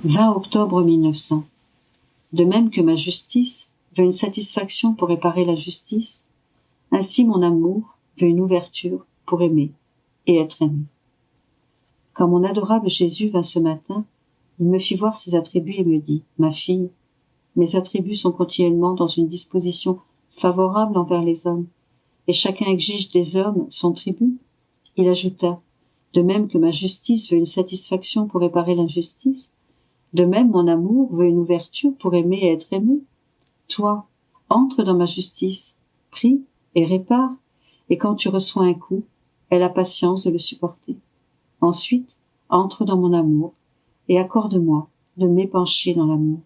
20 octobre 1900. De même que ma justice veut une satisfaction pour réparer la justice, ainsi mon amour veut une ouverture pour aimer et être aimé. Quand mon adorable Jésus vint ce matin, il me fit voir ses attributs et me dit « Ma fille, mes attributs sont continuellement dans une disposition favorable envers les hommes, et chacun exige des hommes son tribut. » Il ajouta « De même que ma justice veut une satisfaction pour réparer l'injustice, de même mon amour veut une ouverture pour aimer et être aimé. Toi, entre dans ma justice, prie et répare, et quand tu reçois un coup, aie la patience de le supporter. Ensuite, entre dans mon amour, et accorde-moi de m'épancher dans l'amour.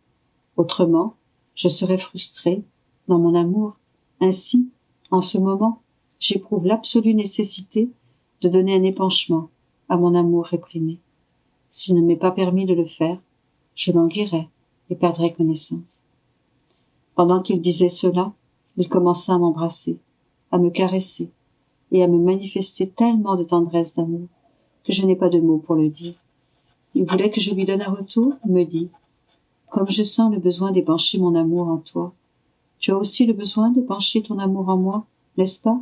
Autrement, je serai frustré dans mon amour. Ainsi, en ce moment, j'éprouve l'absolue nécessité de donner un épanchement à mon amour réprimé. S'il ne m'est pas permis de le faire, je languirai et perdrai connaissance. Pendant qu'il disait cela, il commença à m'embrasser, à me caresser et à me manifester tellement de tendresse d'amour que je n'ai pas de mots pour le dire. Il voulait que je lui donne un retour, il me dit « Comme je sens le besoin d'épancher mon amour en toi, tu as aussi le besoin d'épancher ton amour en moi, n'est-ce pas ?»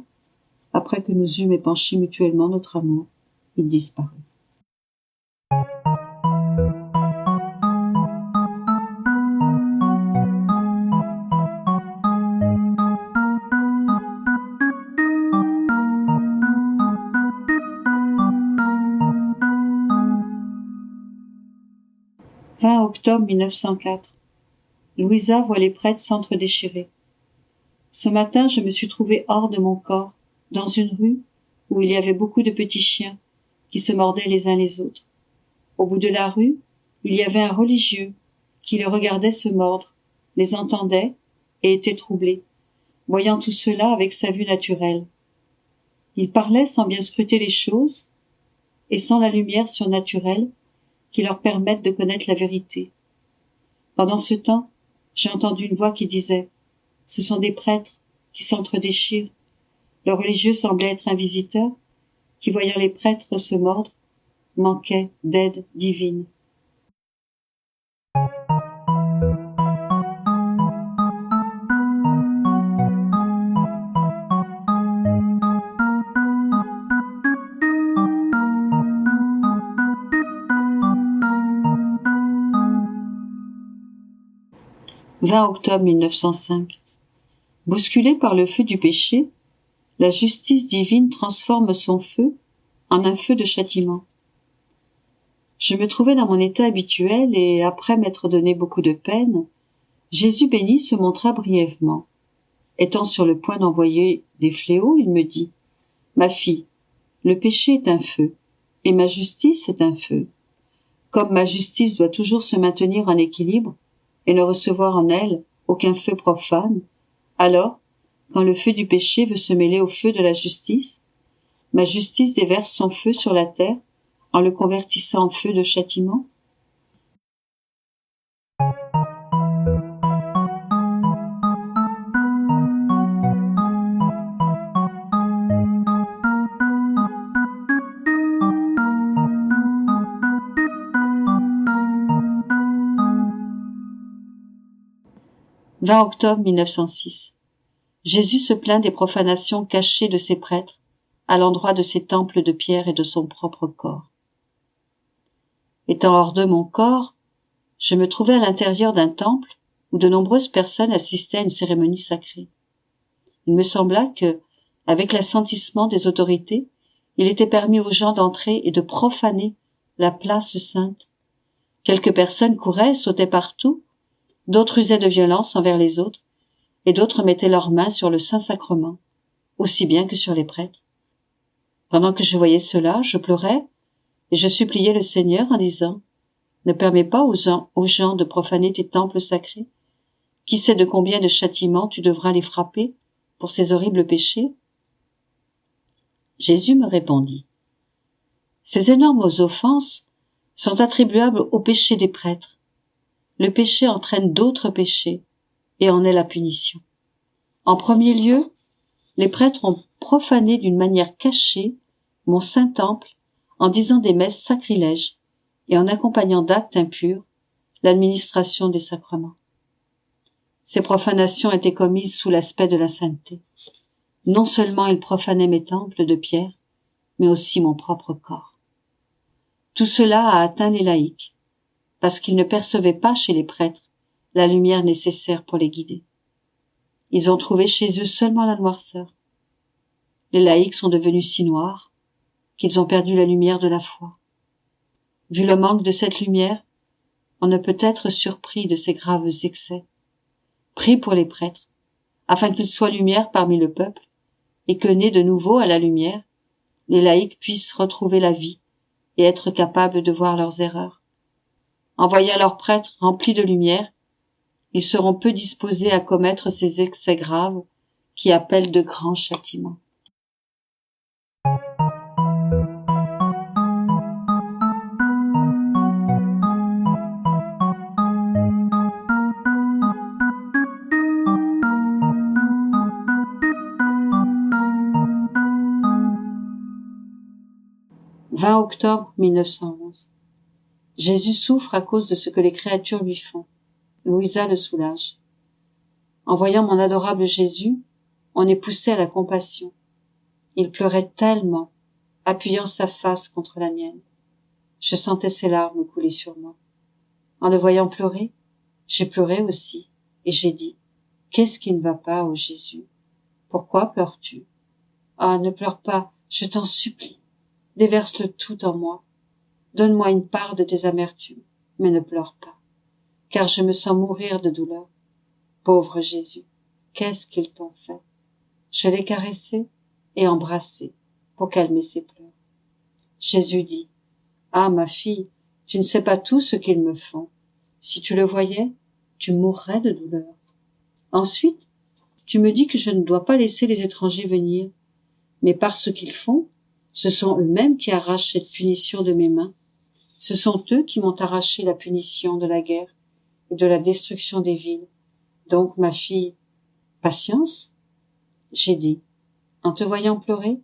Après que nous eûmes épanché mutuellement notre amour, il disparut. « 20 octobre 1904. Louisa voit les prêtres s'entre-déchirer. Ce matin, je me suis trouvée hors de mon corps, dans une rue où il y avait beaucoup de petits chiens qui se mordaient les uns les autres. Au bout de la rue, il y avait un religieux qui les regardait se mordre, les entendait et était troublé, voyant tout cela avec sa vue naturelle. Il parlait sans bien scruter les choses et sans la lumière surnaturelle qui leur permette de connaître la vérité. Pendant ce temps, j'ai entendu une voix qui disait « Ce sont des prêtres qui s'entre-déchirent. » Le religieux semblait être un visiteur qui, voyant les prêtres se mordre, manquait d'aide divine. « 20 octobre 1905. Bousculée par le feu du péché, la justice divine transforme son feu en un feu de châtiment. Je me trouvais dans mon état habituel et, après m'être donné beaucoup de peine, Jésus béni se montra brièvement. Étant sur le point d'envoyer des fléaux, il me dit « Ma fille, le péché est un feu, et ma justice est un feu. Comme ma justice doit toujours se maintenir en équilibre et ne recevoir en elle aucun feu profane, alors, quand le feu du péché veut se mêler au feu de la justice, ma justice déverse son feu sur la terre en le convertissant en feu de châtiment. » « 20 octobre 1906. Jésus se plaint des profanations cachées de ses prêtres à l'endroit de ses temples de pierre et de son propre corps. Étant hors de mon corps, je me trouvais à l'intérieur d'un temple où de nombreuses personnes assistaient à une cérémonie sacrée. Il me sembla que, avec l'assentissement des autorités, il était permis aux gens d'entrer et de profaner la place sainte. Quelques personnes couraient, sautaient partout, d'autres usaient de violence envers les autres, et d'autres mettaient leurs mains sur le Saint-Sacrement, aussi bien que sur les prêtres. Pendant que je voyais cela, je pleurais et je suppliais le Seigneur en disant « Ne permets pas aux gens de profaner tes temples sacrés. Qui sait de combien de châtiments tu devras les frapper pour ces horribles péchés ?» Jésus me répondit « Ces énormes offenses sont attribuables au péché des prêtres. Le péché entraîne d'autres péchés et en est la punition. En premier lieu, les prêtres ont profané d'une manière cachée mon saint temple en disant des messes sacrilèges et en accompagnant d'actes impurs l'administration des sacrements. Ces profanations étaient commises sous l'aspect de la sainteté. Non seulement ils profanaient mes temples de pierre, mais aussi mon propre corps. Tout cela a atteint les laïcs, parce qu'ils ne percevaient pas chez les prêtres la lumière nécessaire pour les guider. Ils ont trouvé chez eux seulement la noirceur. Les laïcs sont devenus si noirs qu'ils ont perdu la lumière de la foi. Vu le manque de cette lumière, on ne peut être surpris de ces graves excès. Prie pour les prêtres, afin qu'ils soient lumière parmi le peuple, et que, nés de nouveau à la lumière, les laïcs puissent retrouver la vie et être capables de voir leurs erreurs. En voyant leurs prêtres remplis de lumière, ils seront peu disposés à commettre ces excès graves qui appellent de grands châtiments. « 20 octobre 1911. Jésus souffre à cause de ce que les créatures lui font. Louisa le soulage. En voyant mon adorable Jésus, on est poussé à la compassion. Il pleurait tellement, appuyant sa face contre la mienne. Je sentais ses larmes couler sur moi. En le voyant pleurer, j'ai pleuré aussi, et j'ai dit, « Qu'est-ce qui ne va pas, ô Jésus? Pourquoi pleures-tu? Ah, ne pleure pas, je t'en supplie. Déverse-le tout en moi. Donne-moi une part de tes amertumes, mais ne pleure pas, car je me sens mourir de douleur. Pauvre Jésus, qu'est-ce qu'ils t'ont fait? » Je l'ai caressé et embrassé pour calmer ses pleurs. Jésus dit, « Ah, ma fille, tu ne sais pas tout ce qu'ils me font. Si tu le voyais, tu mourrais de douleur. Ensuite, tu me dis que je ne dois pas laisser les étrangers venir, mais par ce qu'ils font, ce sont eux-mêmes qui arrachent cette punition de mes mains. Ce sont eux qui m'ont arraché la punition de la guerre et de la destruction des villes. Donc, ma fille, patience. » J'ai dit, « En te voyant pleurer,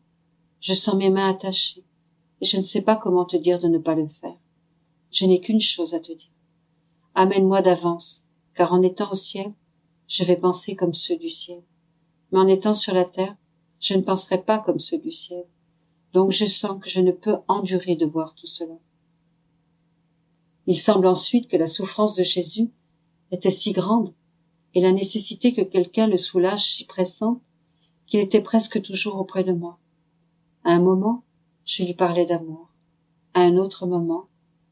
je sens mes mains attachées, et je ne sais pas comment te dire de ne pas le faire. Je n'ai qu'une chose à te dire. Amène-moi d'avance, car en étant au ciel, je vais penser comme ceux du ciel. Mais en étant sur la terre, je ne penserai pas comme ceux du ciel. Donc je sens que je ne peux endurer de voir tout cela. » Il semble ensuite que la souffrance de Jésus était si grande et la nécessité que quelqu'un le soulage si pressante qu'il était presque toujours auprès de moi. À un moment, je lui parlais d'amour. À un autre moment,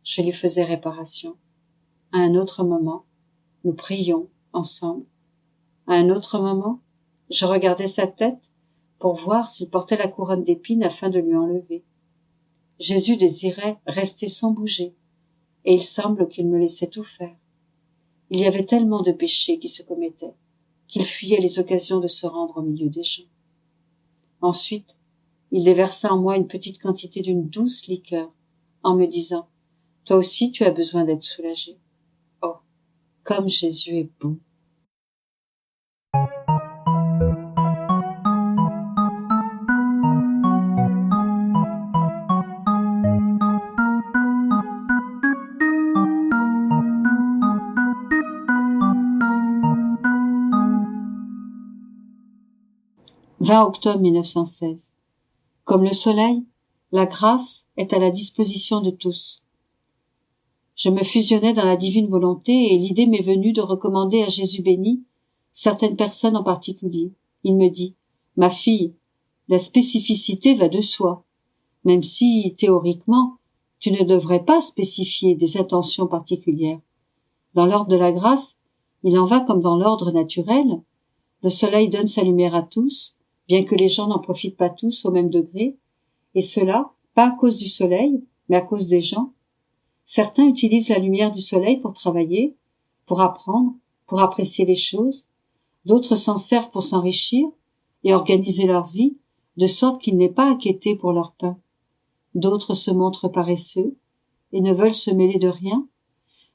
je lui faisais réparation. À un autre moment, nous prions ensemble. À un autre moment, je regardais sa tête pour voir s'il portait la couronne d'épines afin de lui enlever. Jésus désirait rester sans bouger, et il semble qu'il me laissait tout faire. Il y avait tellement de péchés qui se commettaient, qu'il fuyait les occasions de se rendre au milieu des gens. Ensuite, il déversa en moi une petite quantité d'une douce liqueur, en me disant, « Toi aussi tu as besoin d'être soulagé. » Oh, comme Jésus est bon. « 20 octobre 1916. Comme le soleil, la grâce est à la disposition de tous. Je me fusionnais dans la divine volonté et l'idée m'est venue de recommander à Jésus béni certaines personnes en particulier. Il me dit, « Ma fille, la spécificité va de soi, même si, théoriquement, tu ne devrais pas spécifier des intentions particulières. Dans l'ordre de la grâce, il en va comme dans l'ordre naturel. Le soleil donne sa lumière à tous, bien que les gens n'en profitent pas tous au même degré, et cela, pas à cause du soleil, mais à cause des gens. Certains utilisent la lumière du soleil pour travailler, pour apprendre, pour apprécier les choses. D'autres s'en servent pour s'enrichir et organiser leur vie, de sorte qu'ils n'aient pas à quêter pour leur pain. D'autres se montrent paresseux et ne veulent se mêler de rien.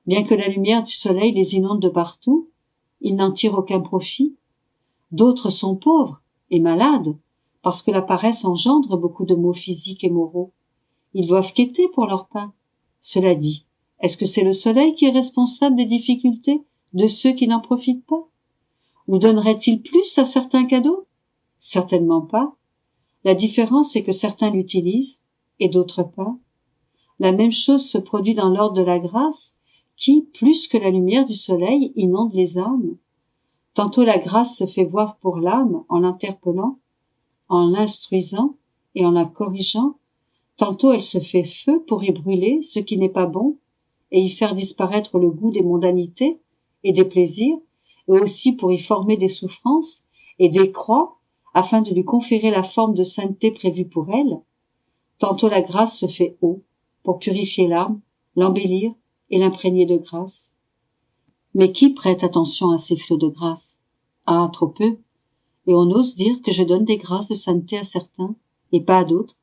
Bien que la lumière du soleil les inonde de partout, ils n'en tirent aucun profit. D'autres sont pauvres et malades, parce que la paresse engendre beaucoup de maux physiques et moraux. Ils doivent quêter pour leur pain. Cela dit, Est-ce que c'est le soleil qui est responsable des difficultés de ceux qui n'en profitent pas? Ou donnerait-il plus à certains cadeaux? Certainement pas. La différence est que certains l'utilisent et d'autres pas. La même chose se produit dans l'ordre de la grâce qui, plus que la lumière du soleil, inonde les âmes. Tantôt la grâce se fait voir pour l'âme en l'interpellant, en l'instruisant et en la corrigeant. Tantôt elle se fait feu pour y brûler ce qui n'est pas bon et y faire disparaître le goût des mondanités et des plaisirs, et aussi pour y former des souffrances et des croix afin de lui conférer la forme de sainteté prévue pour elle. Tantôt la grâce se fait eau pour purifier l'âme, l'embellir et l'imprégner de grâce. Mais qui prête attention à ces flots de grâce? Ah, trop peu. Et on ose dire que je donne des grâces de sainteté à certains et pas à d'autres,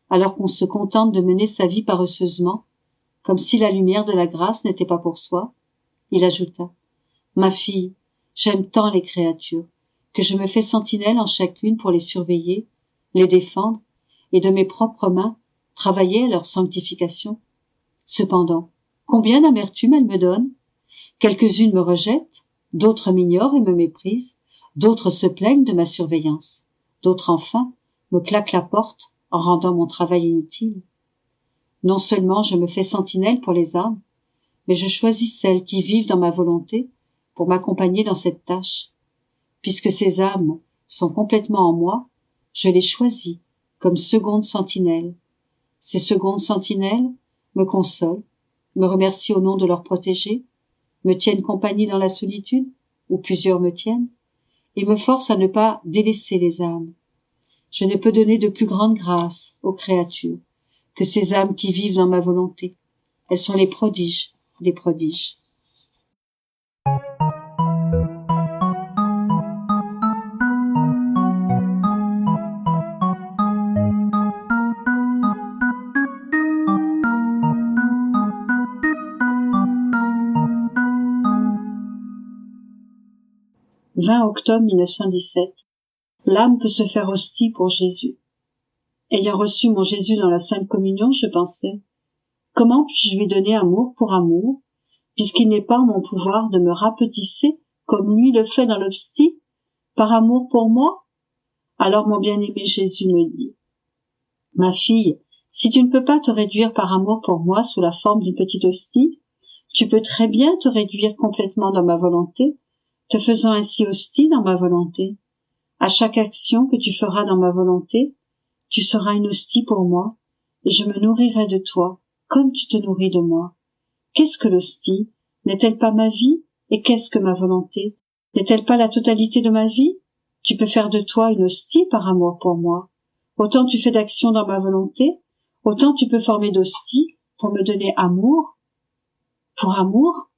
alors qu'on se contente de mener sa vie paresseusement, comme si la lumière de la grâce n'était pas pour soi. Il ajouta: Ma fille, j'aime tant les créatures, que je me fais sentinelle en chacune pour les surveiller, les défendre, et de mes propres mains travailler à leur sanctification. Cependant, combien d'amertume elles me donnent. Quelques-unes me rejettent, d'autres m'ignorent et me méprisent, d'autres se plaignent de ma surveillance, d'autres enfin me claquent la porte en rendant mon travail inutile. Non seulement je me fais sentinelle pour les âmes, mais je choisis celles qui vivent dans ma volonté pour m'accompagner dans cette tâche. Puisque ces âmes sont complètement en moi, je les choisis comme secondes sentinelles. Ces secondes sentinelles me consolent, me remercient au nom de leur protégé, me tiennent compagnie dans la solitude, où plusieurs me tiennent, et me forcent à ne pas délaisser les âmes. Je ne peux donner de plus grande grâce aux créatures que ces âmes qui vivent dans ma volonté. Elles sont les prodiges des prodiges. « 20 octobre 1917. L'âme peut se faire hostie pour Jésus. Ayant reçu mon Jésus dans la Sainte Communion, je pensais: comment puis-je lui donner amour pour amour, puisqu'il n'est pas en mon pouvoir de me rapetisser, comme lui le fait dans l'hostie, par amour pour moi? Alors mon bien-aimé Jésus me dit: Ma fille, si tu ne peux pas te réduire par amour pour moi sous la forme d'une petite hostie, tu peux très bien te réduire complètement dans ma volonté, te faisant ainsi hostie dans ma volonté. À chaque action que tu feras dans ma volonté, tu seras une hostie pour moi, et je me nourrirai de toi, comme tu te nourris de moi. Qu'est-ce que l'hostie? N'est-elle pas ma vie? Et qu'est-ce que ma volonté? N'est-elle pas la totalité de ma vie? Tu peux faire de toi une hostie par amour pour moi. Autant tu fais d'action dans ma volonté, autant tu peux former d'hostie pour me donner amour. Pour amour?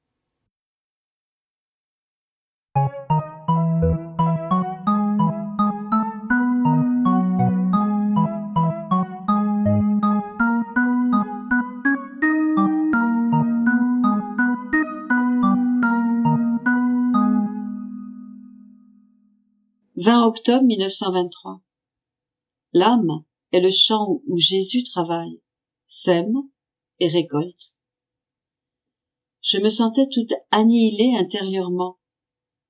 « 20 octobre 1923. L'âme est le champ où Jésus travaille, sème et récolte. Je me sentais toute annihilée intérieurement.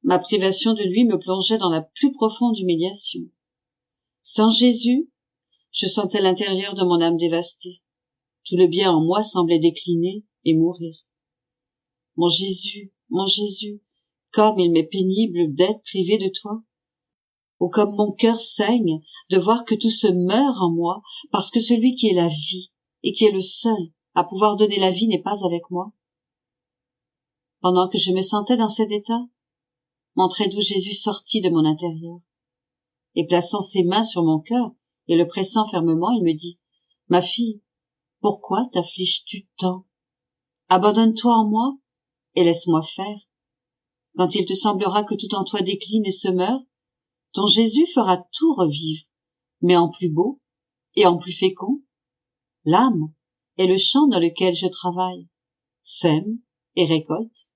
Ma privation de lui me plongeait dans la plus profonde humiliation. Sans Jésus, je sentais l'intérieur de mon âme dévastée. Tout le bien en moi semblait décliner et mourir. Mon Jésus, comme il m'est pénible d'être privé de toi. Ou comme mon cœur saigne de voir que tout se meurt en moi, parce que celui qui est la vie et qui est le seul à pouvoir donner la vie n'est pas avec moi. Pendant que je me sentais dans cet état, mon très doux Jésus sortit de mon intérieur, et plaçant ses mains sur mon cœur et le pressant fermement, il me dit: Ma fille, pourquoi t'affliges-tu tant? Abandonne-toi en moi et laisse-moi faire. Quand il te semblera que tout en toi décline et se meurt, ton Jésus fera tout revivre, mais en plus beau et en plus fécond. L'âme est le champ dans lequel je travaille, sème et récolte,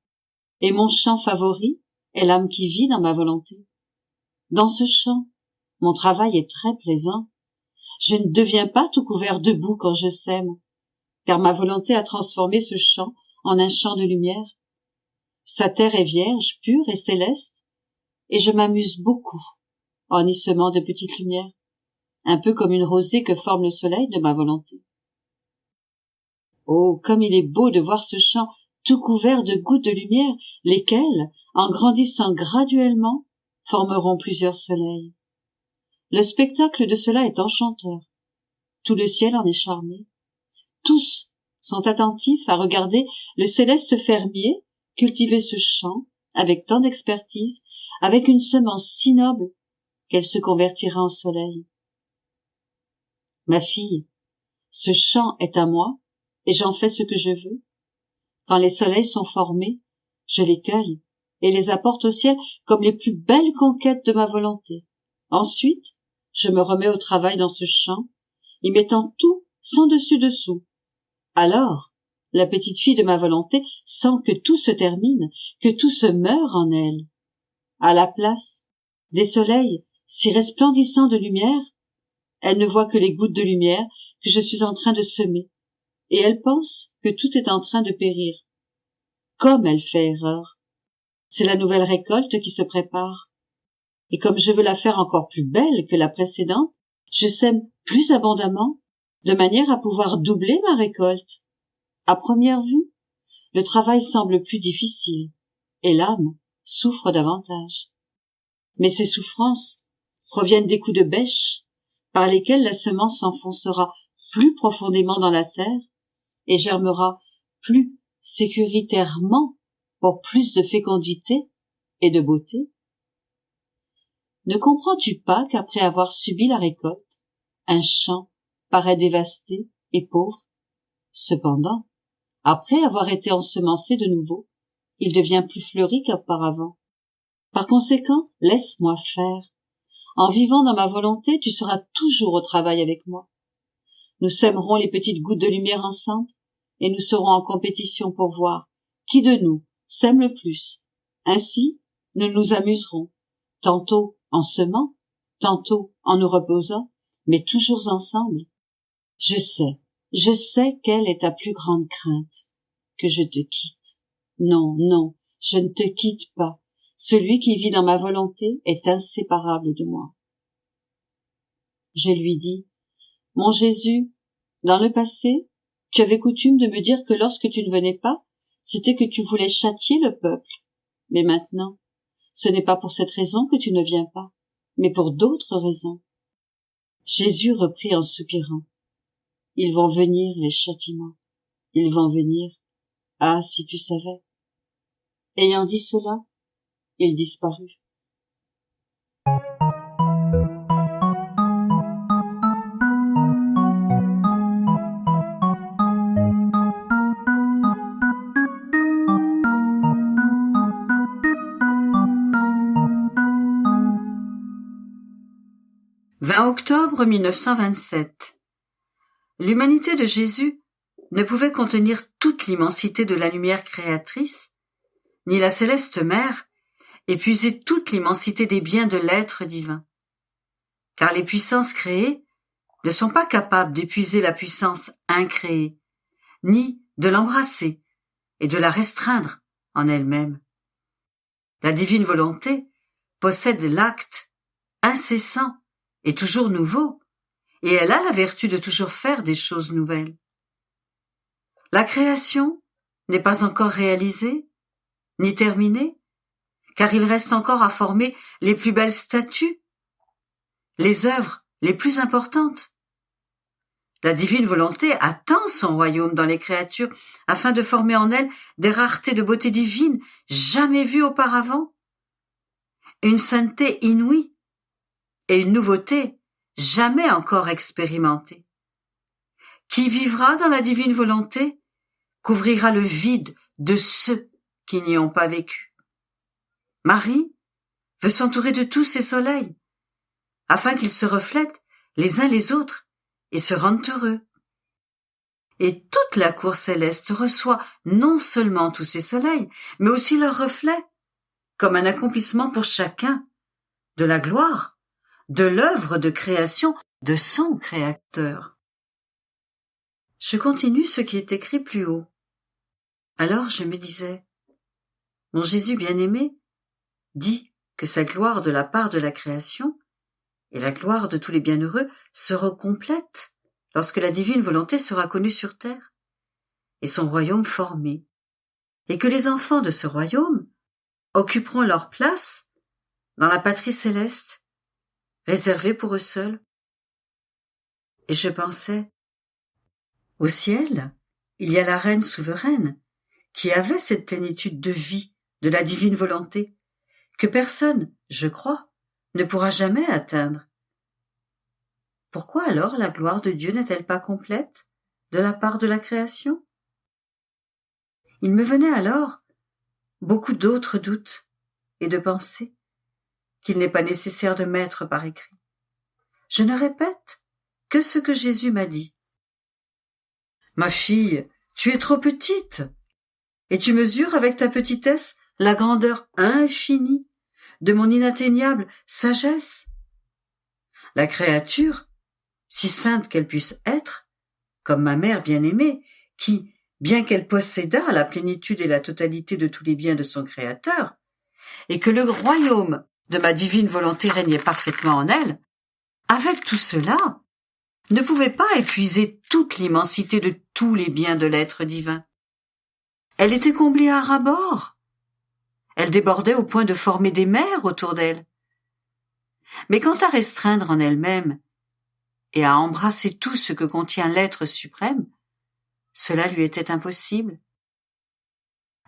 et mon champ favori est l'âme qui vit dans ma volonté. Dans ce champ, mon travail est très plaisant. Je ne deviens pas tout couvert de boue quand je sème, car ma volonté a transformé ce champ en un champ de lumière. Sa terre est vierge, pure et céleste, et je m'amuse beaucoup en y semant de petites lumières, un peu comme une rosée que forme le soleil de ma volonté. Oh, comme il est beau de voir ce champ tout couvert de gouttes de lumière, lesquelles, en grandissant graduellement, formeront plusieurs soleils. Le spectacle de cela est enchanteur. Tout le ciel en est charmé. Tous sont attentifs à regarder le céleste fermier cultiver ce champ avec tant d'expertise, avec une semence si noble qu'elle se convertira en soleil. Ma fille, ce champ est à moi, et j'en fais ce que je veux. Quand les soleils sont formés, je les cueille et les apporte au ciel comme les plus belles conquêtes de ma volonté. Ensuite, je me remets au travail dans ce champ, y mettant tout sans dessus-dessous. Alors, la petite fille de ma volonté sent que tout se termine, que tout se meurt en elle. À la place des soleils si resplendissants de lumière, elle ne voit que les gouttes de lumière que je suis en train de semer, et elle pense que tout est en train de périr. Comme elle fait erreur. C'est la nouvelle récolte qui se prépare. Et comme je veux la faire encore plus belle que la précédente, je sème plus abondamment, de manière à pouvoir doubler ma récolte. À première vue, le travail semble plus difficile, et l'âme souffre davantage. Mais ces souffrances proviennent des coups de bêche, par lesquels la semence s'enfoncera plus profondément dans la terre, et germera plus sécuritairement pour plus de fécondité et de beauté. Ne comprends-tu pas qu'après avoir subi la récolte, un champ paraît dévasté et pauvre? Cependant, après avoir été ensemencé de nouveau, il devient plus fleuri qu'auparavant. Par conséquent, laisse-moi faire. En vivant dans ma volonté, tu seras toujours au travail avec moi. Nous sèmerons les petites gouttes de lumière ensemble, et nous serons en compétition pour voir qui de nous sème le plus. Ainsi, nous nous amuserons, tantôt en semant, tantôt en nous reposant, mais toujours ensemble. Je sais quelle est ta plus grande crainte, que je te quitte. Non, non, je ne te quitte pas. Celui qui vit dans ma volonté est inséparable de moi. Je lui dis, mon Jésus, dans le passé, tu avais coutume de me dire que lorsque tu ne venais pas, c'était que tu voulais châtier le peuple. Mais maintenant, ce n'est pas pour cette raison que tu ne viens pas, mais pour d'autres raisons. Jésus reprit en soupirant. Ils vont venir, les châtiments. Ils vont venir. Ah, si tu savais. Ayant dit cela, il disparut. « 20 octobre 1927. L'humanité de Jésus ne pouvait contenir toute l'immensité de la lumière créatrice, ni la céleste mère épuiser toute l'immensité des biens de l'être divin. Car les puissances créées ne sont pas capables d'épuiser la puissance incréée, ni de l'embrasser et de la restreindre en elle-même. La divine volonté possède l'acte incessant et toujours nouveau, et elle a la vertu de toujours faire des choses nouvelles. La création n'est pas encore réalisée, ni terminée, car il reste encore à former les plus belles statues, les œuvres les plus importantes. La divine volonté attend son royaume dans les créatures afin de former en elles des raretés de beauté divine jamais vues auparavant, une sainteté inouïe et une nouveauté jamais encore expérimentée. Qui vivra dans la divine volonté couvrira le vide de ceux qui n'y ont pas vécu. Marie veut s'entourer de tous ces soleils, afin qu'ils se reflètent les uns les autres et se rendent heureux. Et toute la cour céleste reçoit non seulement tous ces soleils, mais aussi leurs reflets, comme un accomplissement pour chacun de la gloire, de l'œuvre de création de son Créateur. Je continue ce qui est écrit plus haut. Alors je me disais, mon Jésus bien-aimé dit que sa gloire de la part de la création et la gloire de tous les bienheureux seront complètes lorsque la divine volonté sera connue sur terre et son royaume formé, et que les enfants de ce royaume occuperont leur place dans la patrie céleste, réservée pour eux seuls. Et je pensais, au ciel, il y a la reine souveraine qui avait cette plénitude de vie de la divine volonté que personne, je crois, ne pourra jamais atteindre. Pourquoi alors la gloire de Dieu n'est-elle pas complète de la part de la création? Il me venait alors beaucoup d'autres doutes et de pensées qu'il n'est pas nécessaire de mettre par écrit. Je ne répète que ce que Jésus m'a dit. Ma fille, tu es trop petite, et tu mesures avec ta petitesse la grandeur infinie de mon inatteignable sagesse. La créature, si sainte qu'elle puisse être, comme ma mère bien-aimée, qui, bien qu'elle possédât la plénitude et la totalité de tous les biens de son Créateur, et que le royaume de ma divine volonté régnait parfaitement en elle, avec tout cela, ne pouvait pas épuiser toute l'immensité de tous les biens de l'être divin. Elle était comblée à ras-bord. Elle débordait au point de former des mers autour d'elle. Mais quant à restreindre en elle-même et à embrasser tout ce que contient l'être suprême, cela lui était impossible.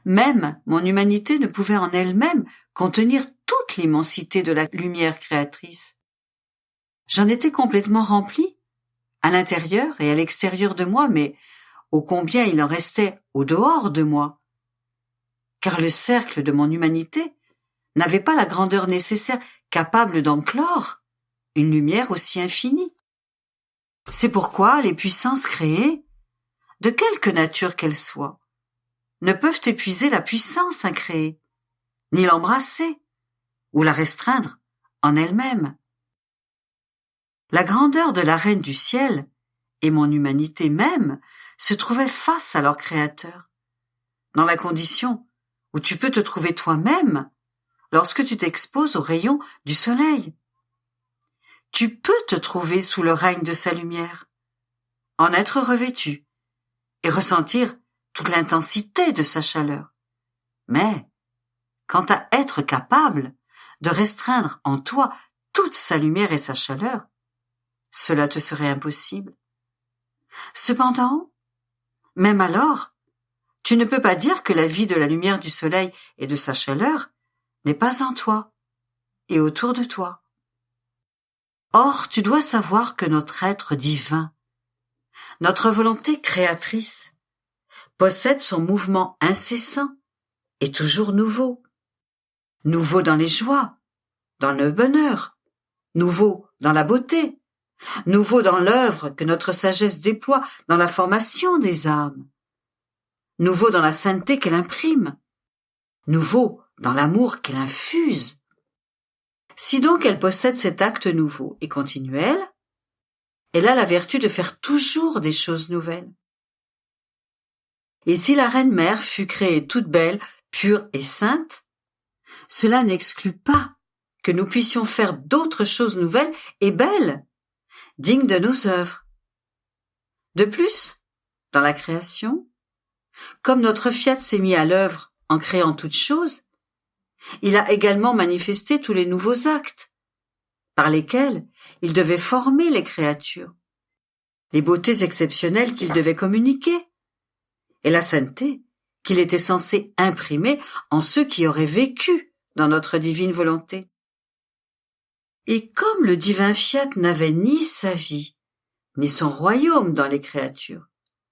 Même mon humanité ne pouvait en elle-même contenir toute l'immensité de la lumière créatrice. J'en étais complètement rempli, à l'intérieur et à l'extérieur de moi, mais ô combien il en restait au dehors de moi, car le cercle de mon humanité n'avait pas la grandeur nécessaire capable d'enclore une lumière aussi infinie. C'est pourquoi les puissances créées, de quelque nature qu'elles soient, ne peuvent épuiser la puissance incréée, ni l'embrasser, ou la restreindre en elle-même. La grandeur de la Reine du ciel et mon humanité même se trouvaient face à leur Créateur, dans la condition où tu peux te trouver toi-même lorsque tu t'exposes aux rayons du soleil. Tu peux te trouver sous le règne de sa lumière, en être revêtu et ressentir toute l'intensité de sa chaleur. Mais, quant à être capable de restreindre en toi toute sa lumière et sa chaleur, cela te serait impossible. Cependant, même alors, tu ne peux pas dire que la vie de la lumière du soleil et de sa chaleur n'est pas en toi et autour de toi. Or, tu dois savoir que notre être divin, notre volonté créatrice, possède son mouvement incessant et toujours nouveau. Nouveau dans les joies, dans le bonheur, nouveau dans la beauté, nouveau dans l'œuvre que notre sagesse déploie dans la formation des âmes, nouveau dans la sainteté qu'elle imprime, nouveau dans l'amour qu'elle infuse. Si donc elle possède cet acte nouveau et continuel, elle a la vertu de faire toujours des choses nouvelles. Et si la Reine-Mère fut créée toute belle, pure et sainte, cela n'exclut pas que nous puissions faire d'autres choses nouvelles et belles, dignes de nos œuvres. De plus, dans la création, comme notre Fiat s'est mis à l'œuvre en créant toutes choses, il a également manifesté tous les nouveaux actes, par lesquels il devait former les créatures, les beautés exceptionnelles qu'il devait communiquer, et la sainteté qu'il était censé imprimer en ceux qui auraient vécu dans notre divine volonté. Et comme le divin Fiat n'avait ni sa vie, ni son royaume dans les créatures,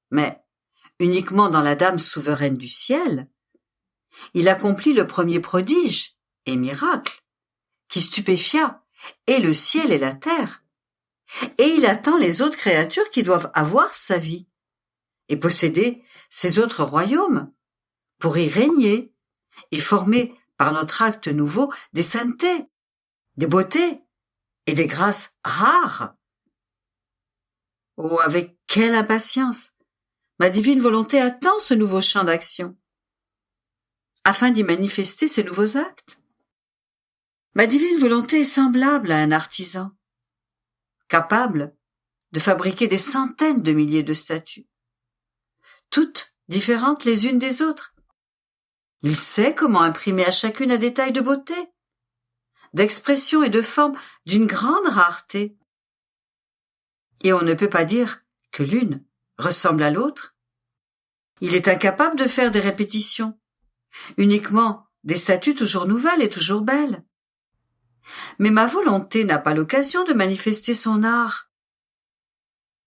mais uniquement dans la Dame souveraine du ciel, il accomplit le premier prodige et miracle qui stupéfia et le ciel et la terre, et il attend les autres créatures qui doivent avoir sa vie et posséder ces autres royaumes pour y régner et former par notre acte nouveau des saintetés, des beautés et des grâces rares. Oh, avec quelle impatience! Ma divine volonté attend ce nouveau champ d'action. afin d'y manifester ces nouveaux actes. Ma divine volonté est semblable à un artisan, capable de fabriquer des centaines de milliers de statues, toutes différentes les unes des autres. Il sait comment imprimer à chacune un détail de beauté, d'expression et de forme d'une grande rareté. Et on ne peut pas dire que l'une ressemble à l'autre. Il est incapable de faire des répétitions, uniquement des statues toujours nouvelles et toujours belles. Mais ma volonté n'a pas l'occasion de manifester son art.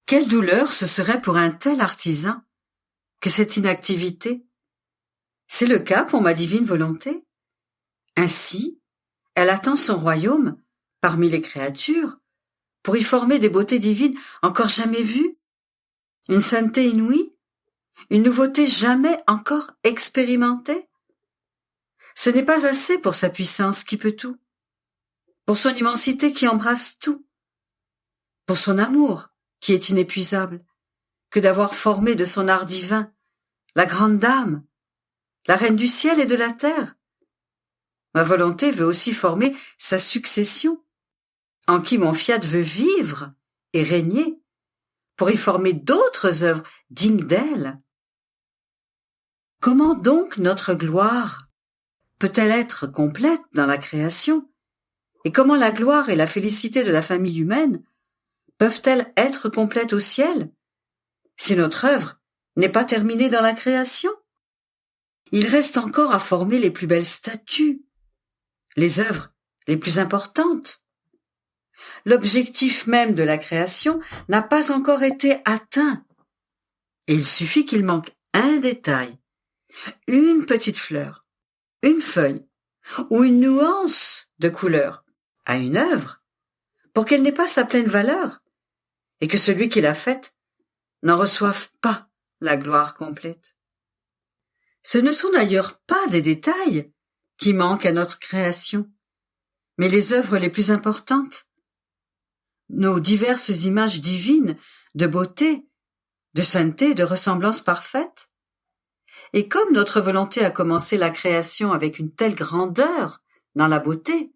Quelle douleur ce serait pour un tel artisan que cette inactivité. C'est le cas pour ma divine volonté. Ainsi, elle attend son royaume parmi les créatures pour y former des beautés divines encore jamais vues, une sainteté inouïe, une nouveauté jamais encore expérimentée. Ce n'est pas assez pour sa puissance qui peut tout, pour son immensité qui embrasse tout, pour son amour qui est inépuisable, que d'avoir formé de son art divin la grande dame, la reine du ciel et de la terre. Ma volonté veut aussi former sa succession, en qui mon fiat veut vivre et régner, pour y former d'autres œuvres dignes d'elle. Comment donc notre gloire peut-elle être complète dans la création, et comment la gloire et la félicité de la famille humaine peuvent-elles être complètes au ciel, si notre œuvre n'est pas terminée dans la création? Il reste encore à former les plus belles statues, les œuvres les plus importantes. L'objectif même de la création n'a pas encore été atteint, et il suffit qu'il manque un détail, une petite fleur, une feuille ou une nuance de couleur à une œuvre pour qu'elle n'ait pas sa pleine valeur et que celui qui l'a faite n'en reçoive pas la gloire complète. Ce ne sont d'ailleurs pas des détails qui manquent à notre création, mais les œuvres les plus importantes, nos diverses images divines de beauté, de sainteté, de ressemblance parfaite. Et comme notre volonté a commencé la création avec une telle grandeur dans la beauté,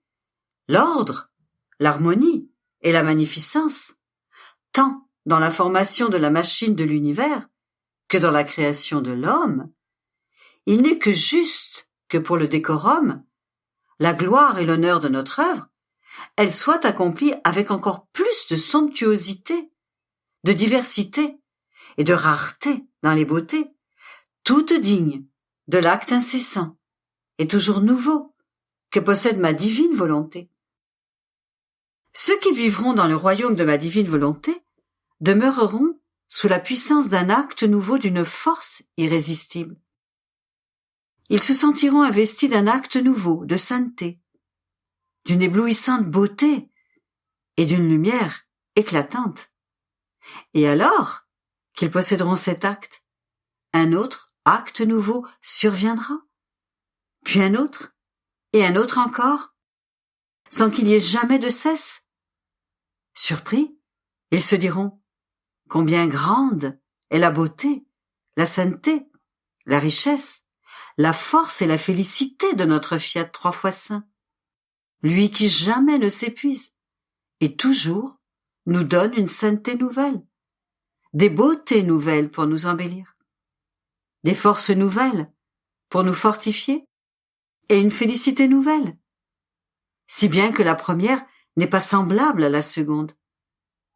l'ordre, l'harmonie et la magnificence, tant dans la formation de la machine de l'univers que dans la création de l'homme, il n'est que juste que pour le décorum, la gloire et l'honneur de notre œuvre, elle soit accomplie avec encore plus de somptuosité, de diversité et de rareté dans les beautés, toutes dignes de l'acte incessant et toujours nouveau que possède ma divine volonté. Ceux qui vivront dans le royaume de ma divine volonté demeureront sous la puissance d'un acte nouveau d'une force irrésistible. Ils se sentiront investis d'un acte nouveau de sainteté, d'une éblouissante beauté et d'une lumière éclatante. Et alors qu'ils posséderont cet acte, un autre acte nouveau surviendra, puis un autre, et un autre encore, sans qu'il y ait jamais de cesse. Surpris, ils se diront combien grande est la beauté, la sainteté, la richesse, la force et la félicité de notre fiat 3 fois saint, lui qui jamais ne s'épuise et toujours nous donne une sainteté nouvelle, des beautés nouvelles pour nous embellir, des forces nouvelles pour nous fortifier et une félicité nouvelle, si bien que la première n'est pas semblable à la seconde,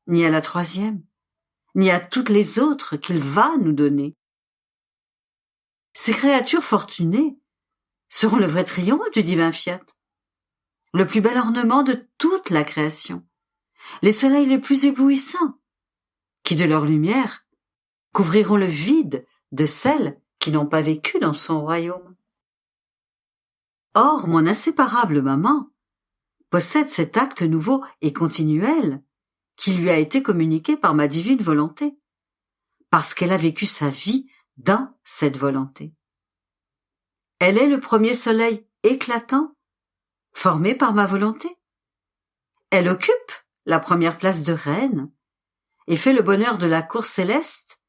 ni à la troisième, ni à toutes les autres qu'il va nous donner. Ces créatures fortunées seront le vrai triomphe du divin fiat, le plus bel ornement de toute la création, les soleils les plus éblouissants, qui de leur lumière couvriront le vide de celles qui n'ont pas vécu dans son royaume. Or, mon inséparable maman possède cet acte nouveau et continuel qui lui a été communiqué par ma divine volonté, parce qu'elle a vécu sa vie dans cette volonté. Elle est le premier soleil éclatant, formé par ma volonté. Elle occupe la première place de reine et fait le bonheur de la cour céleste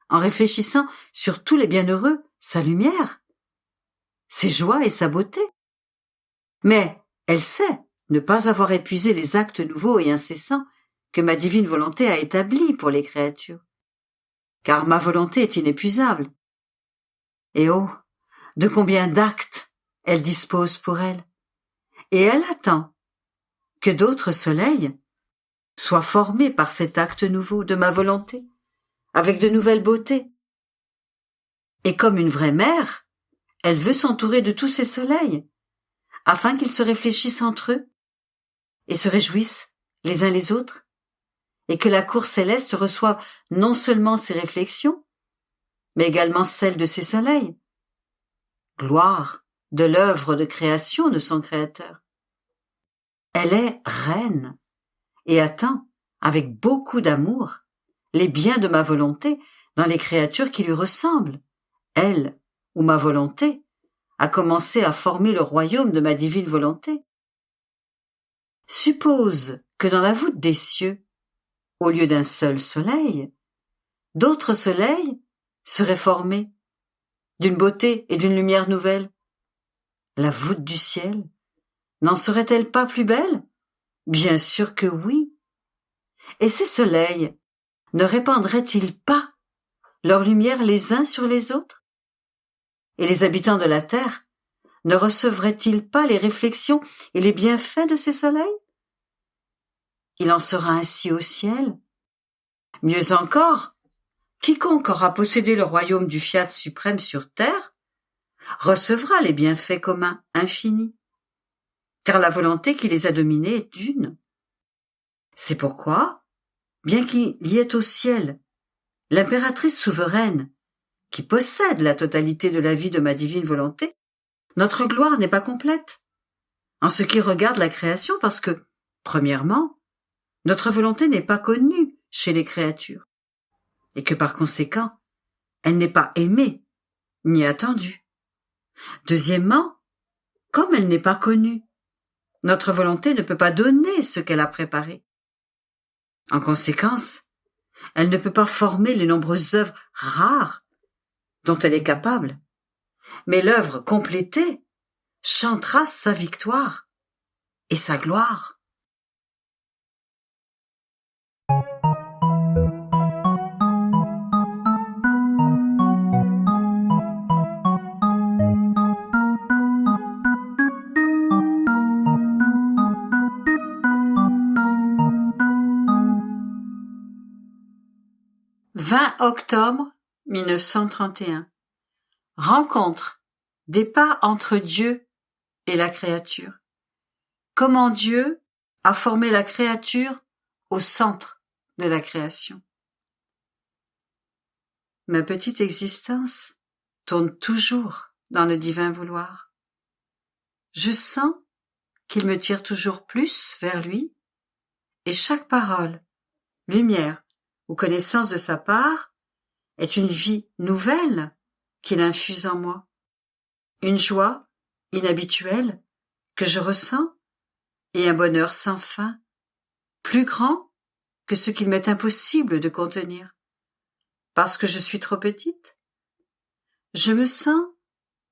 en réfléchissant sur tous les bienheureux, sa lumière. ses joies et sa beauté. Mais elle sait ne pas avoir épuisé les actes nouveaux et incessants que ma divine volonté a établis pour les créatures. Car ma volonté est inépuisable. Et oh, de combien d'actes elle dispose pour elle. Et elle attend que d'autres soleils soient formés par cet acte nouveau de ma volonté, avec de nouvelles beautés. Et comme une vraie mère, elle veut s'entourer de tous ces soleils, afin qu'ils se réfléchissent entre eux, et se réjouissent les uns les autres, et que la cour céleste reçoive non seulement ses réflexions, mais également celles de ses soleils. Gloire de l'œuvre de création de son Créateur. Elle est reine, et attend, avec beaucoup d'amour, les biens de ma volonté dans les créatures qui lui ressemblent, elle, où ma volonté a commencé à former le royaume de ma divine volonté. Suppose que dans la voûte des cieux, au lieu d'un seul soleil, d'autres soleils seraient formés, d'une beauté et d'une lumière nouvelle. La voûte du ciel n'en serait-elle pas plus belle? Bien sûr que oui. Et ces soleils ne répandraient-ils pas leur lumière les uns sur les autres? Et les habitants de la terre ne recevraient-ils pas les réflexions et les bienfaits de ces soleils? Il en sera ainsi au ciel. Mieux encore, quiconque aura possédé le royaume du fiat suprême sur terre recevra les bienfaits communs infinis, car la volonté qui les a dominés est une. C'est pourquoi, bien qu'il y ait au ciel l'impératrice souveraine qui possède la totalité de la vie de ma divine volonté, notre gloire n'est pas complète en ce qui regarde la création parce que, premièrement, notre volonté n'est pas connue chez les créatures et que par conséquent, elle n'est pas aimée ni attendue. Deuxièmement, comme elle n'est pas connue, notre volonté ne peut pas donner ce qu'elle a préparé. En conséquence, elle ne peut pas former les nombreuses œuvres rares dont elle est capable, mais l'œuvre complétée chantera sa victoire et sa gloire. « 20 octobre 1931. Rencontre des pas entre Dieu et la créature. Comment Dieu a formé la créature au centre de la création. Ma petite existence tourne toujours dans le divin vouloir. Je sens qu'il me tire toujours plus vers lui, et chaque parole, lumière ou connaissance de sa part est une vie nouvelle qu'il infuse en moi, une joie inhabituelle que je ressens et un bonheur sans fin, plus grand que ce qu'il m'est impossible de contenir. Parce que je suis trop petite, je me sens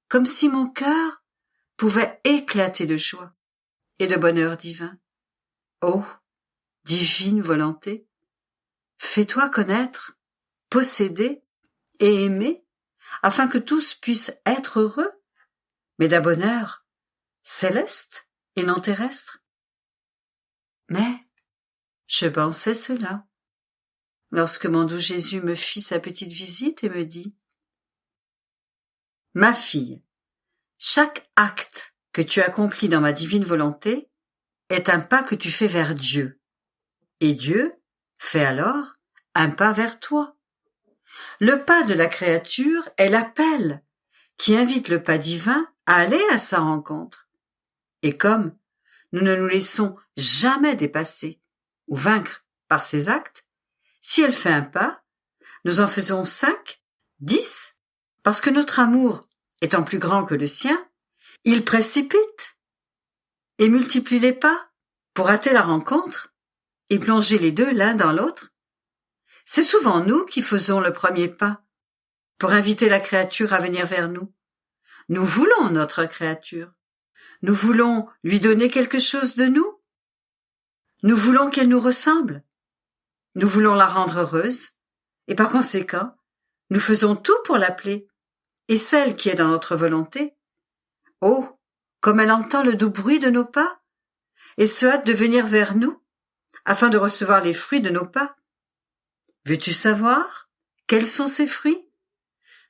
comme si mon cœur pouvait éclater de joie et de bonheur divin. Ô divine volonté, fais-toi connaître, posséder et aimer, afin que tous puissent être heureux, mais d'un bonheur céleste et non terrestre. Mais je pensais cela lorsque mon doux Jésus me fit sa petite visite et me dit : « Ma fille, chaque acte que tu accomplis dans ma divine volonté est un pas que tu fais vers Dieu, et Dieu fait alors un pas vers toi. Le pas de la créature est l'appel qui invite le pas divin à aller à sa rencontre. Et comme nous ne nous laissons jamais dépasser ou vaincre par ses actes, si elle fait un pas, nous en faisons 5, 10, parce que notre amour étant plus grand que le sien, il précipite et multiplie les pas pour hâter la rencontre et plonger les deux l'un dans l'autre. C'est souvent nous qui faisons le premier pas pour inviter la créature à venir vers nous. nous voulons notre créature. Nous voulons lui donner quelque chose de nous. Nous voulons qu'elle nous ressemble. Nous voulons la rendre heureuse. Et par conséquent, nous faisons tout pour l'appeler. Et celle qui est dans notre volonté, oh, comme elle entend le doux bruit de nos pas, et se hâte de venir vers nous, afin de recevoir les fruits de nos pas. Veux-tu savoir quels sont ces fruits?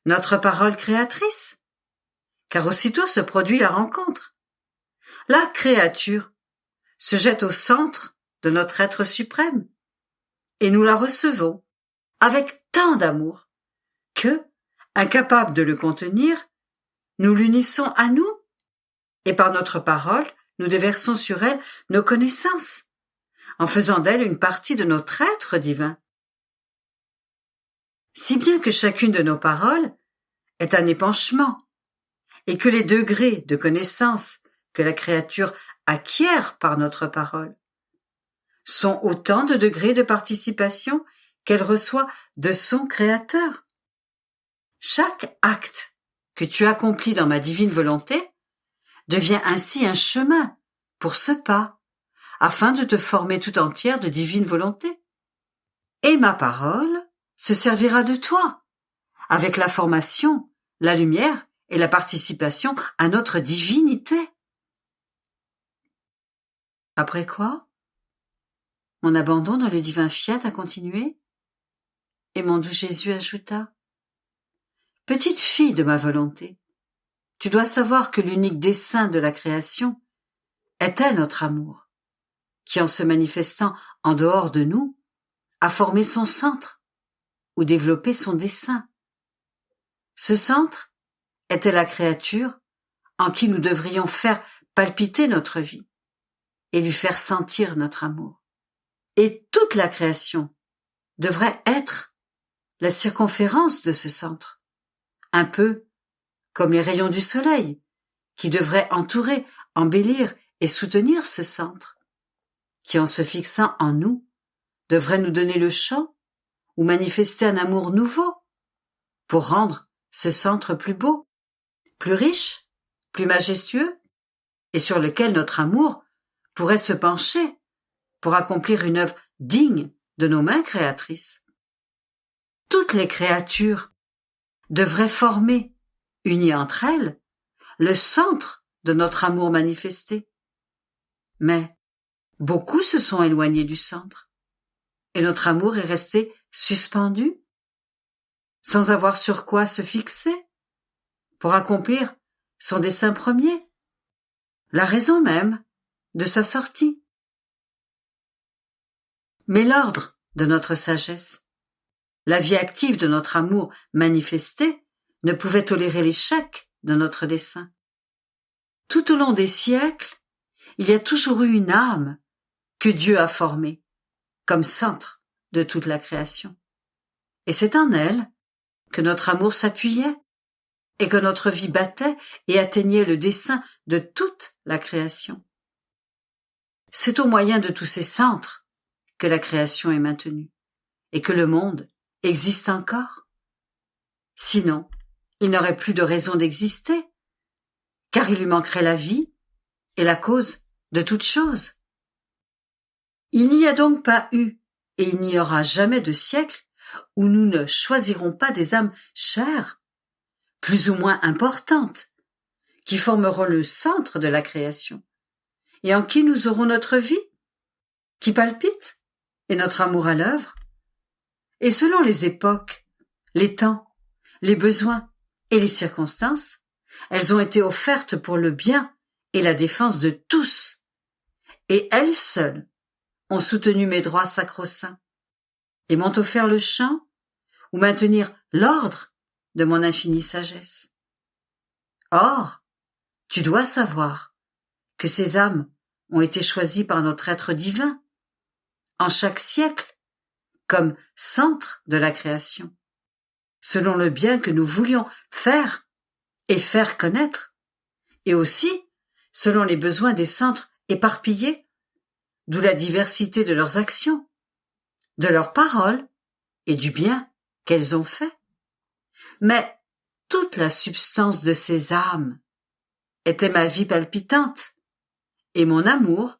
Notre parole créatrice. Car aussitôt se produit la rencontre. La créature se jette au centre de notre être suprême, et nous la recevons avec tant d'amour que, incapables de le contenir, nous l'unissons à nous, et par notre parole, nous déversons sur elle nos connaissances, en faisant d'elle une partie de notre être divin. Si bien que chacune de nos paroles est un épanchement, et que les degrés de connaissance que la créature acquiert par notre parole sont autant de degrés de participation qu'elle reçoit de son Créateur. Chaque acte que tu accomplis dans ma divine volonté devient ainsi un chemin pour ce pas, afin de te former tout entière de divine volonté. Et ma parole se servira de toi, avec la formation, la lumière et la participation à notre divinité. Après quoi, mon abandon dans le divin fiat a continué, et mon doux Jésus ajouta: Petite fille de ma volonté, tu dois savoir que l'unique dessein de la création était notre amour, qui, en se manifestant en dehors de nous, a formé son centre, ou développé son dessein. Ce centre était la créature en qui nous devrions faire palpiter notre vie et lui faire sentir notre amour. Et toute la création devrait être la circonférence de ce centre, un peu comme les rayons du soleil, qui devraient entourer, embellir et soutenir ce centre, qui, en se fixant en nous, devrait nous donner le champ ou manifester un amour nouveau pour rendre ce centre plus beau, plus riche, plus majestueux, et sur lequel notre amour pourrait se pencher pour accomplir une œuvre digne de nos mains créatrices. Toutes les créatures devraient former, unies entre elles, le centre de notre amour manifesté. Mais beaucoup se sont éloignés du centre, et notre amour est resté suspendu, sans avoir sur quoi se fixer, pour accomplir son dessein premier, la raison même de sa sortie. Mais l'ordre de notre sagesse, la vie active de notre amour manifesté, ne pouvait tolérer l'échec de notre dessein. Tout au long des siècles, il y a toujours eu une âme que Dieu a formée, comme centre de toute la création. Et c'est en elle que notre amour s'appuyait, et que notre vie battait et atteignait le dessein de toute la création. C'est au moyen de tous ces centres que la création est maintenue, et que le monde existe encore. Sinon, il n'aurait plus de raison d'exister, car il lui manquerait la vie et la cause de toute chose. Il n'y a donc pas eu, et il n'y aura jamais de siècle où nous ne choisirons pas des âmes chères, plus ou moins importantes, qui formeront le centre de la création, et en qui nous aurons notre vie, qui palpite, et notre amour à l'œuvre. Et selon les époques, les temps, les besoins et les circonstances, elles ont été offertes pour le bien et la défense de tous, et elles seules ont soutenu mes droits sacro-saints, et m'ont offert le champ où maintenir l'ordre de mon infinie sagesse. Or, tu dois savoir que ces âmes ont été choisies par notre être divin, en chaque siècle, comme centre de la création, selon le bien que nous voulions faire et faire connaître, et aussi selon les besoins des centres éparpillés, d'où la diversité de leurs actions, de leurs paroles et du bien qu'elles ont fait. Mais toute la substance de ces âmes était ma vie palpitante et mon amour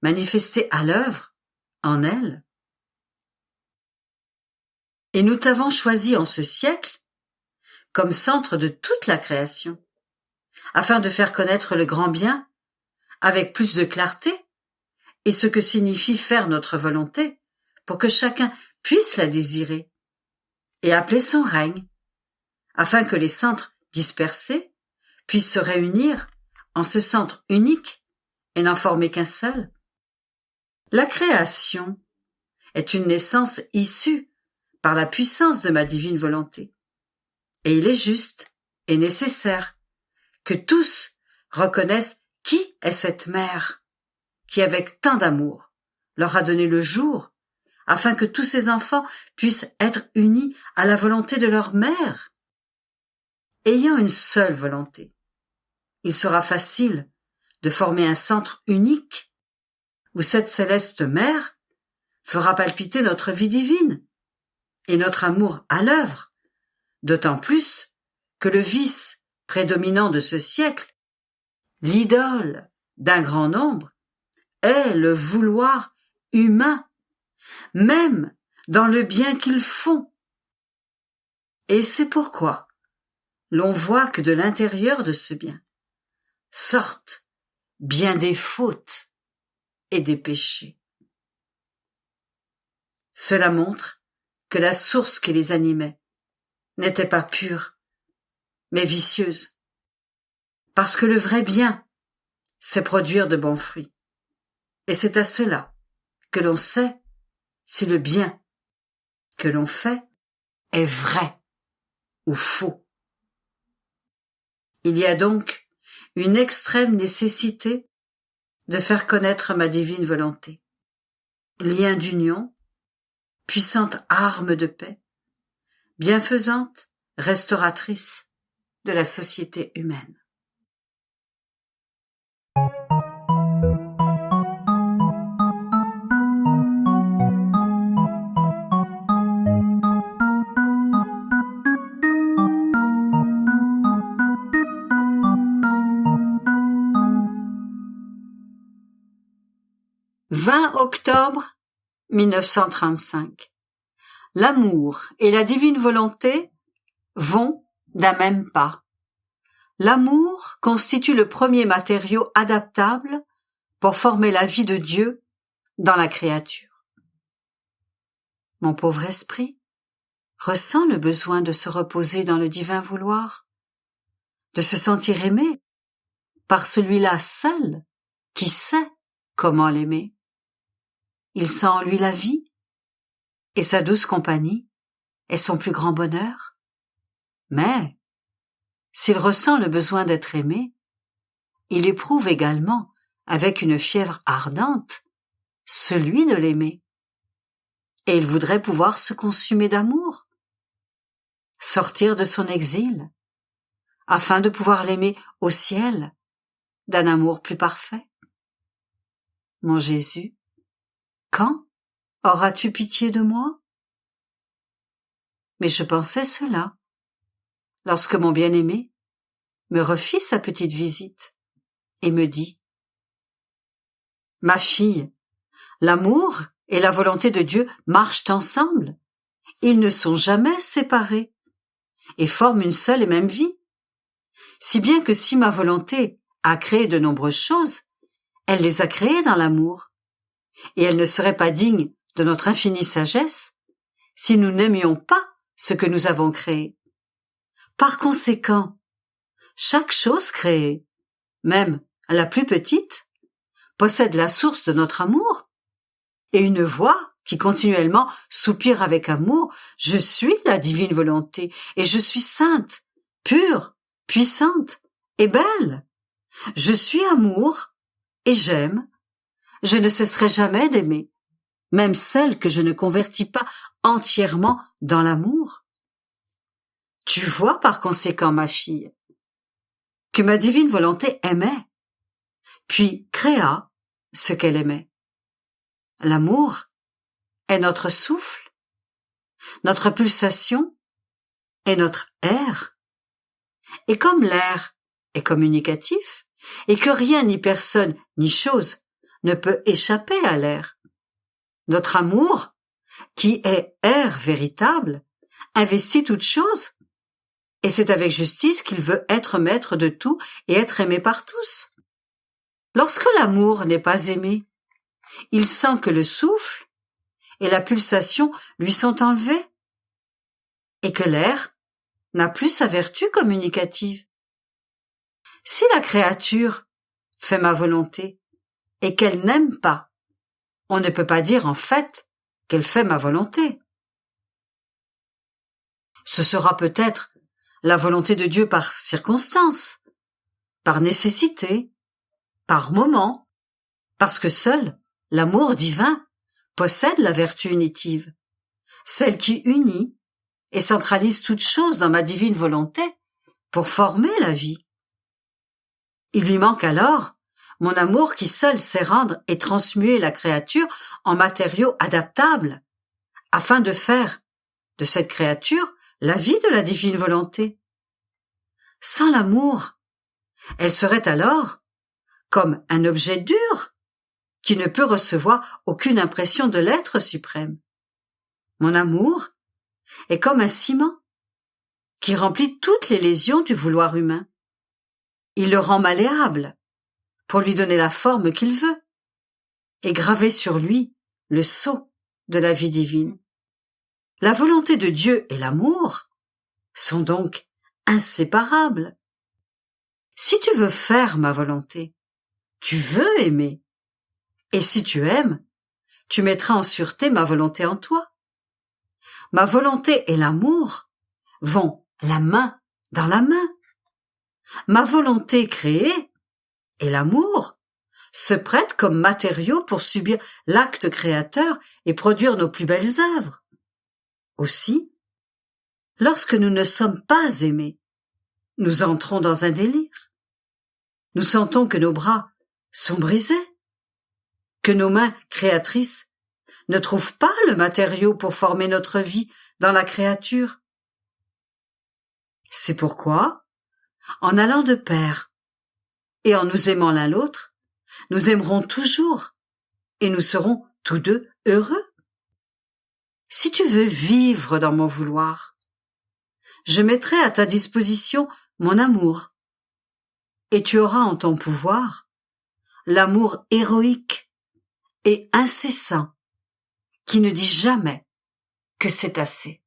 manifesté à l'œuvre en elles. Et nous t'avons choisi en ce siècle comme centre de toute la création, afin de faire connaître le grand bien avec plus de clarté et ce que signifie faire notre volonté pour que chacun puisse la désirer et appeler son règne, afin que les centres dispersés puissent se réunir en ce centre unique et n'en former qu'un seul. La création est une naissance issue par la puissance de ma divine volonté. Et il est juste et nécessaire que tous reconnaissent qui est cette mère qui, avec tant d'amour, leur a donné le jour afin que tous ces enfants puissent être unis à la volonté de leur mère. Ayant une seule volonté, il sera facile de former un centre unique où cette céleste mère fera palpiter notre vie divine et notre amour à l'œuvre, d'autant plus que le vice prédominant de ce siècle, l'idole d'un grand nombre, est le vouloir humain, même dans le bien qu'ils font. Et c'est pourquoi l'on voit que de l'intérieur de ce bien sortent bien des fautes et des péchés. Cela montre que la source qui les animait n'était pas pure, mais vicieuse, parce que le vrai bien, c'est produire de bons fruits. Et c'est à cela que l'on sait si le bien que l'on fait est vrai ou faux. Il y a donc une extrême nécessité de faire connaître ma divine volonté, lien d'union, puissante arme de paix, bienfaisante, restauratrice de la société humaine. « 20 octobre 1935. L'amour et la divine volonté vont d'un même pas. L'amour constitue le premier matériau adaptable pour former la vie de Dieu dans la créature. Mon pauvre esprit ressent le besoin de se reposer dans le divin vouloir, de se sentir aimé par celui-là seul qui sait comment l'aimer. Il sent en lui la vie, et sa douce compagnie est son plus grand bonheur. Mais, s'il ressent le besoin d'être aimé, il éprouve également, avec une fièvre ardente, celui de l'aimer. Et il voudrait pouvoir se consumer d'amour, sortir de son exil, afin de pouvoir l'aimer au ciel, d'un amour plus parfait. Mon Jésus, quand auras-tu pitié de moi? Mais je pensais cela, lorsque mon bien-aimé me refit sa petite visite et me dit: Ma fille, l'amour et la volonté de Dieu marchent ensemble. Ils ne sont jamais séparés et forment une seule et même vie. Si bien que si ma volonté a créé de nombreuses choses, elle les a créées dans l'amour. Et elle ne serait pas digne de notre infinie sagesse si nous n'aimions pas ce que nous avons créé. Par conséquent, chaque chose créée, même la plus petite, possède la source de notre amour et une voix qui continuellement soupire avec amour: je suis la divine volonté et je suis sainte, pure, puissante et belle. Je suis amour et j'aime. Je ne cesserai jamais d'aimer, même celle que je ne convertis pas entièrement dans l'amour. Tu vois par conséquent, ma fille, que ma divine volonté aimait, puis créa ce qu'elle aimait. L'amour est notre souffle, notre pulsation est notre air, Et comme l'air est communicatif, et que rien ni personne ni chose ne peut échapper à l'air, notre amour, qui est air véritable, investit toute chose, et c'est avec justice qu'il veut être maître de tout et être aimé par tous. Lorsque l'amour n'est pas aimé, il sent que le souffle et la pulsation lui sont enlevés, et que l'air n'a plus sa vertu communicative. Si la créature fait ma volonté et qu'elle n'aime pas, on ne peut pas dire en fait qu'elle fait ma volonté. Ce sera peut-être la volonté de Dieu par circonstance, par nécessité, par moment, parce que seul l'amour divin possède la vertu unitive, celle qui unit et centralise toute chose dans ma divine volonté pour former la vie. Il lui manque alors mon amour qui seul sait rendre et transmuer la créature en matériaux adaptables, afin de faire de cette créature la vie de la divine volonté. Sans l'amour, elle serait alors comme un objet dur qui ne peut recevoir aucune impression de l'être suprême. Mon amour est comme un ciment qui remplit toutes les lésions du vouloir humain. Il le rend malléable pour lui donner la forme qu'il veut et graver sur lui le sceau de la vie divine. La volonté de Dieu et l'amour sont donc inséparables. Si tu veux faire ma volonté, tu veux aimer. Et si tu aimes, tu mettras en sûreté ma volonté en toi. Ma volonté et l'amour vont la main dans la main. Ma volonté créée et l'amour se prêtent comme matériaux pour subir l'acte créateur et produire nos plus belles œuvres. Aussi, lorsque nous ne sommes pas aimés, nous entrons dans un délire. Nous sentons que nos bras sont brisés, que nos mains créatrices ne trouvent pas le matériau pour former notre vie dans la créature. C'est pourquoi, en allant de pair et en nous aimant l'un l'autre, nous aimerons toujours et nous serons tous deux heureux. Si tu veux vivre dans mon vouloir, je mettrai à ta disposition mon amour, et tu auras en ton pouvoir l'amour héroïque et incessant qui ne dit jamais que c'est assez.